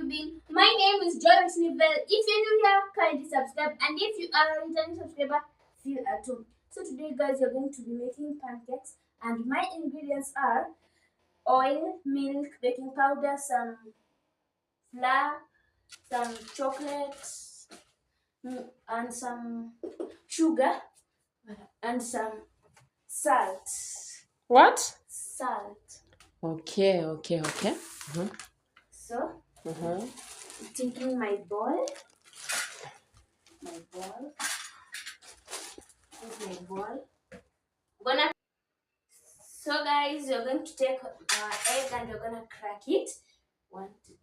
you been? My name is Joy Snivel. If you're new here, kindly subscribe, and if you are a returning subscriber, feel at home. So today, guys, you're going to be making pancakes, and my ingredients are oil, milk, baking powder, some flour, some chocolate, and some sugar, and some salt. What? Salt. Okay. So, taking my bowl. Gonna. So, guys, you're going to take egg and you're gonna crack it. 1, 2.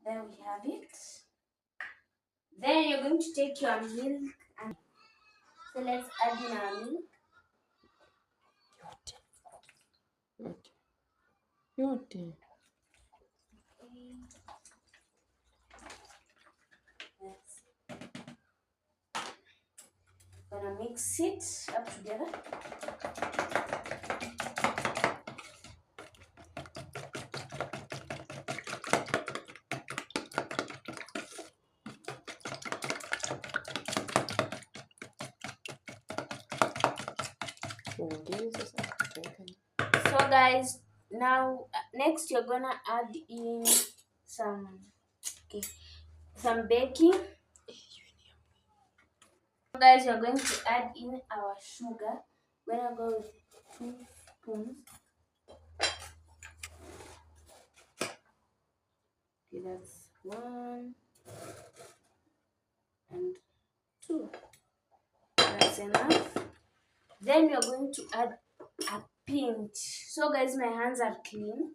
There we have it. Then you're going to take your milk and so let's add in our milk. Yote. Gonna mix it up together. So guys, now next you're gonna add in some baking. So guys, you're going to add in our sugar. We're gonna go with 2 spoons. Okay, that's 1 and 2. That's enough. Then you're going to add a pinch. So guys, my hands are clean.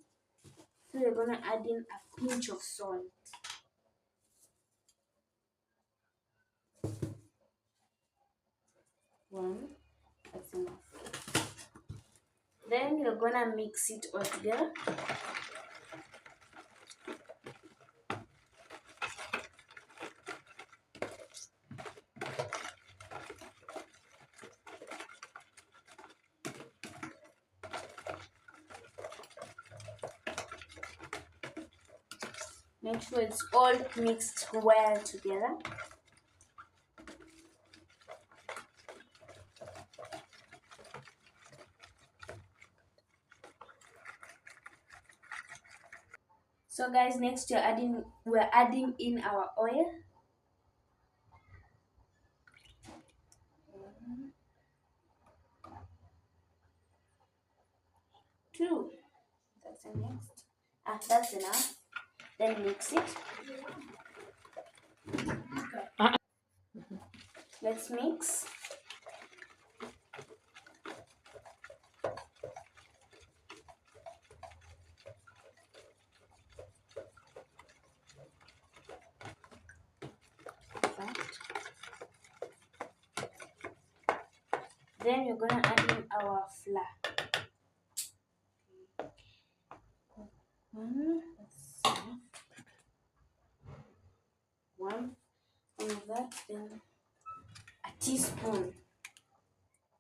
So you're gonna add in a pinch of salt. 1, that's enough. Then you're gonna mix it all together. Make sure it's all mixed well together. So guys, next we're adding in our oil. 1, 2. That's the next. That's enough. Then mix it. Let's mix. Then you're gonna add in our flour. 1, that's enough. 1 of that, then a teaspoon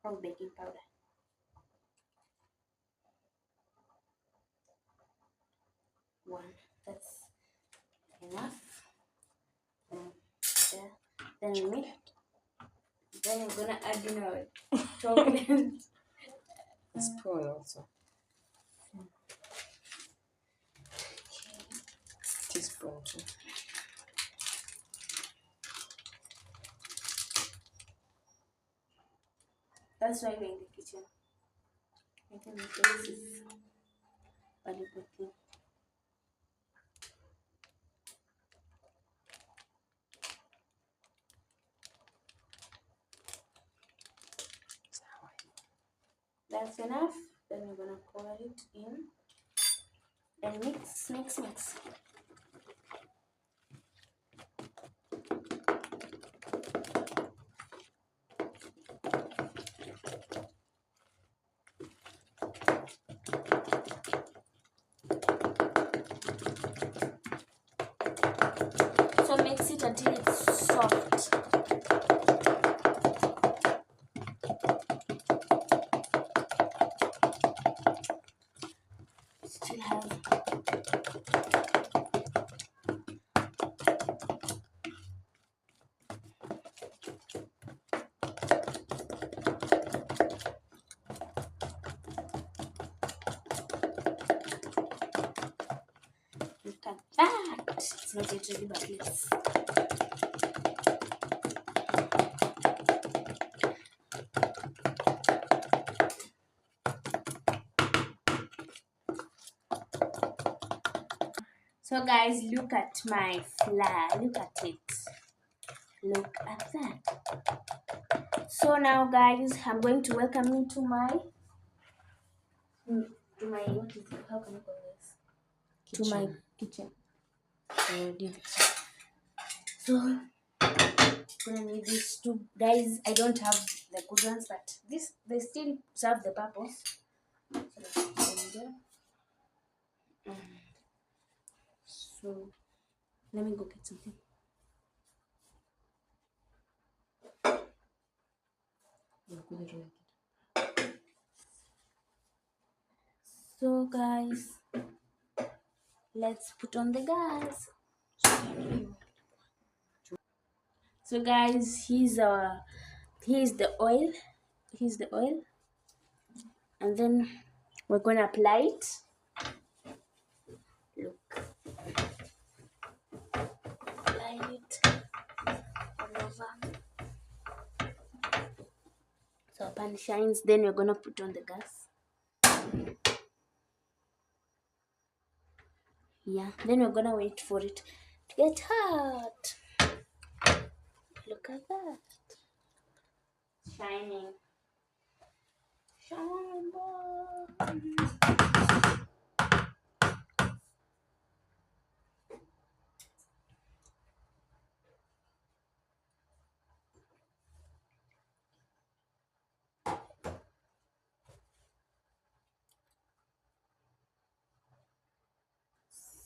of baking powder. 1, that's enough. Then mix. Then we're gonna add in our chocolate. A spoon also. Teaspoon too. That's why we're in the kitchen. I think this is valuable thing. That's enough. Then we're gonna pour it in and mix. So mix it until it's soft. still have. Look at that. It's not yet ready, but let's. So guys, look at my flour. Look at it. Look at that. So now guys, I'm going to welcome you to my what is it? How can I call this? To my kitchen. So gonna need these two guys. I don't have the good ones, but this they still serve the purpose. So let's put them there. So let me go get something. So guys, let's put on the gas. So guys, here's the oil. Here's the oil, and then we're gonna apply it. Look, apply it all over. So pan shines. Then we're gonna put on the gas. Yeah. Then we're gonna wait for it to get hot. Look at that. Shining. Shine bright.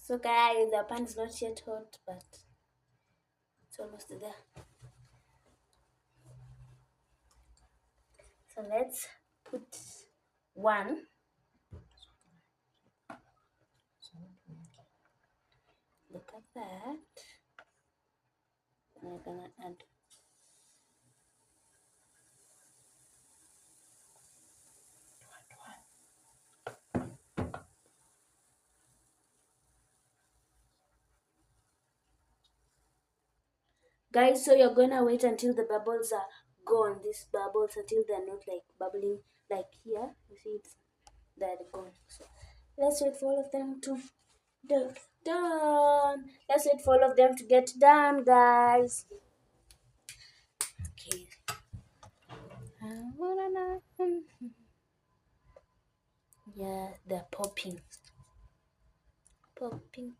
So guys, the pan is not yet hot, but it's almost there. So let's put one. Look at that. And we're gonna add. Guys, so you're gonna wait until the bubbles are gone. These bubbles until they're not like bubbling like here. You see it's they're gone. So let's wait for all of them to get done. Let's wait for all of them to get done, guys. Okay. Yeah, they're popping. Popping.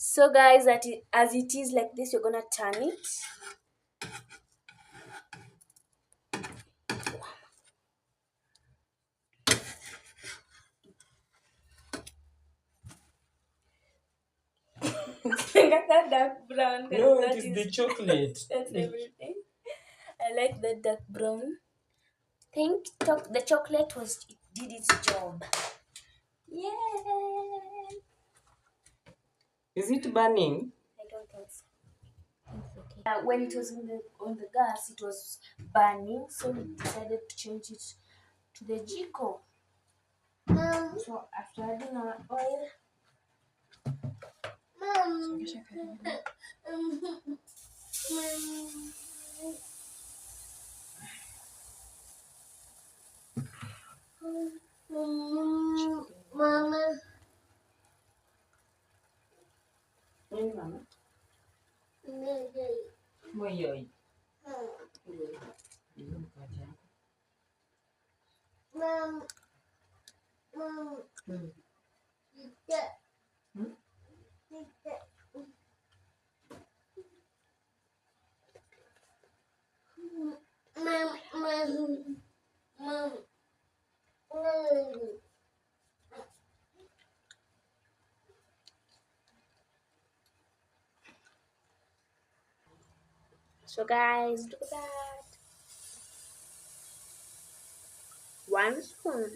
So guys, as it is like this, you're gonna turn it. Got that dark brown. No, That it is the chocolate. That's everything. I like the dark brown. Think the chocolate did its job. Yeah. Is it burning? I don't think so. It's okay. When it was on the gas, it was burning, so we decided to change it to the Jiko. So after adding our oil, Mama. Moyoi. Mom. So guys, look at that. 1 spoon.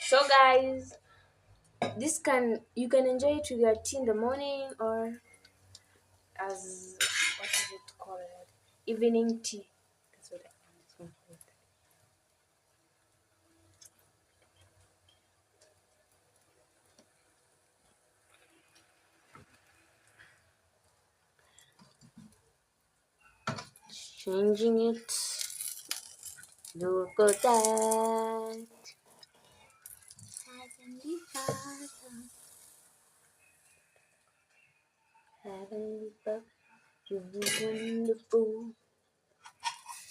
So guys, you can enjoy it with your tea in the morning or as what is it called? Evening tea. That's what I am. Changing it. Look at that. Heavenly Father, Heavenly Father, you are wonderful.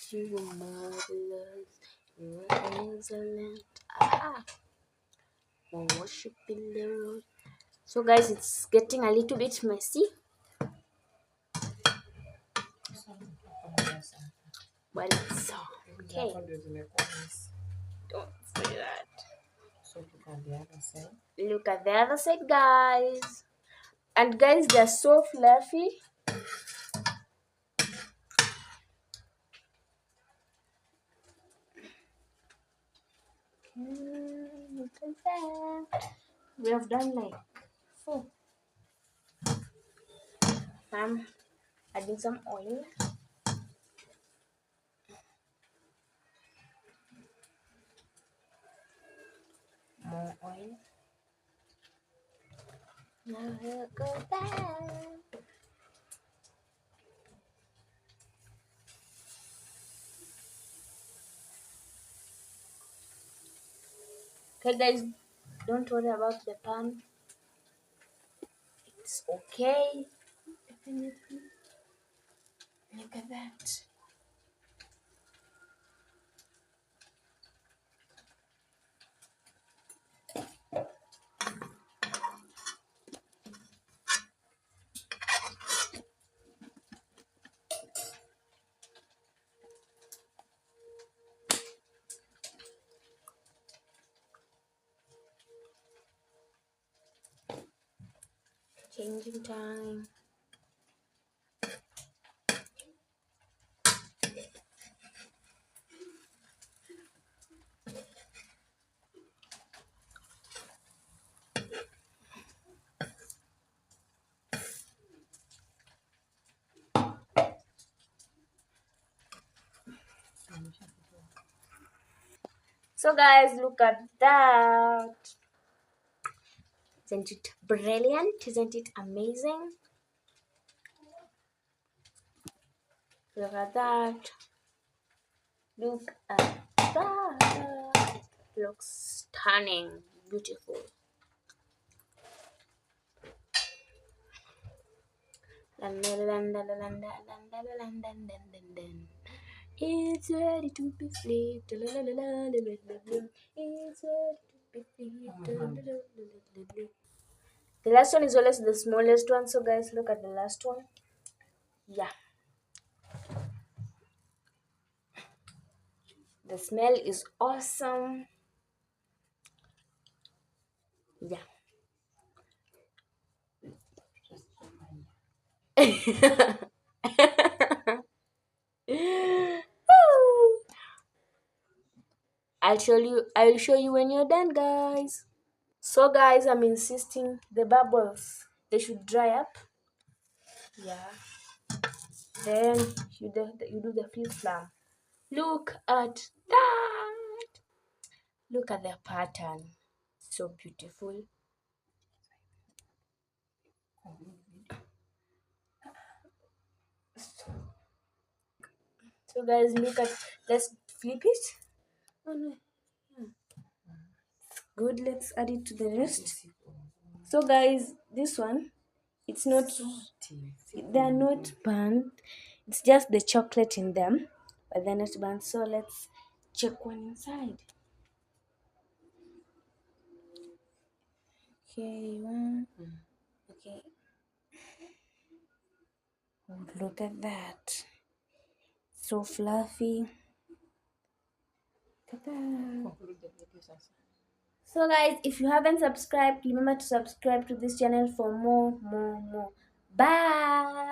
You are marvelous. You are excellent. Ah, oh, worship the Lord. So guys, it's getting a little bit messy, but it's okay. Don't say that. So look at the other side. Look at the other side, guys. And guys, they're so fluffy. Look at that. We have done like 4. I'm adding some oil. More oil. Now look at that. Okay, guys, don't worry about the pan. It's okay. Definitely. Look at that. Changing time. So guys, look at that. Isn't it brilliant? Isn't it amazing? Look at that. Look at that. Looks stunning. Beautiful. It's ready to be flipped. It's ready to be flipped. The last one is always the smallest one. So guys, look at the last one. Yeah. The smell is awesome. Yeah. I'll show you when you're done, guys. So guys, I'm insisting the bubbles, they should dry up. Yeah. Then you do the flip flap. Look at that. Look at the pattern. So beautiful. So guys, let's flip it. Oh no. Good, let's add it to the rest. So guys, this one, it's not, they're not burnt. It's just the chocolate in them, but they're not burnt. So let's check one inside. Okay, one. Okay. Oh, look at that. So fluffy. Look at that. So guys, if you haven't subscribed, remember to subscribe to this channel for more. Bye.